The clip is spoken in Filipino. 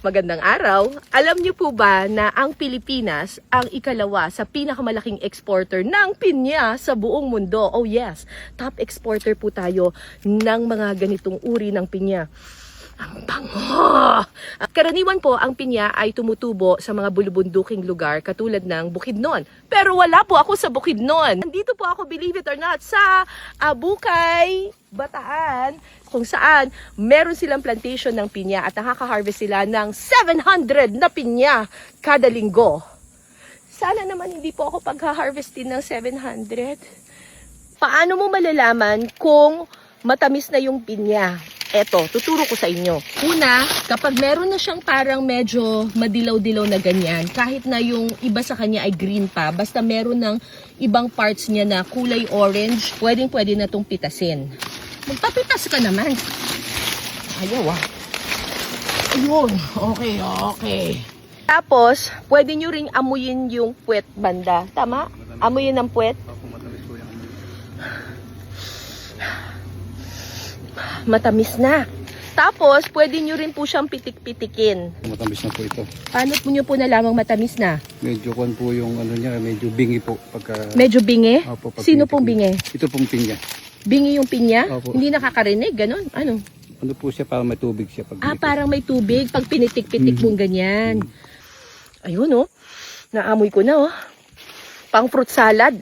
Magandang araw. Alam niyo po ba na ang Pilipinas ang ikalawa sa pinakamalaking exporter ng pinya sa buong mundo? Oh yes, top exporter po tayo ng mga ganitong uri ng pinya. Ang bango! Karaniwan po ang pinya ay tumutubo sa mga bulubunduking lugar katulad ng Bukidnon. Pero wala po ako sa Bukidnon. Nandito po ako, believe it or not, sa Bukay, Bataan, kung saan meron silang plantation ng pinya at nakaka-harvest sila ng 700 na pinya kada linggo. Sana naman hindi po ako pagha-harvestin ng 700. Paano mo malalaman kung matamis na yung pinya? Eto, tuturo ko sa inyo. Una, kapag meron na siyang parang medyo madilaw-dilaw na ganyan, kahit na yung iba sa kanya ay green pa, basta meron ng ibang parts niya na kulay orange, pwedeng-pwede na itong pitasin. Magpapitas ka naman. Ayaw ah. Ayun, okay. Tapos, pwede nyo ring amuyin yung puwet banda. Tama? Amuyin ang puwet. Matamis na. Tapos, pwede nyo rin po siyang pitik-pitikin. Matamis na po ito. Paano po nyo po nalamang matamis na? Medyo kuwan po yung ano niya, medyo bingi po. Pagka, Medyo bingi? Opo, pag Sino pong tinitikman. bingi? Ito pong pinya. Bingi yung pinya? Opo. Hindi nakakarinig, ganon? Ano? Ano po siya, parang may tubig siya. Pag Parang may tubig. Pag pinitik-pitik mong ganyan. Ayun oh. Naamoy ko na oh. Pang fruit salad.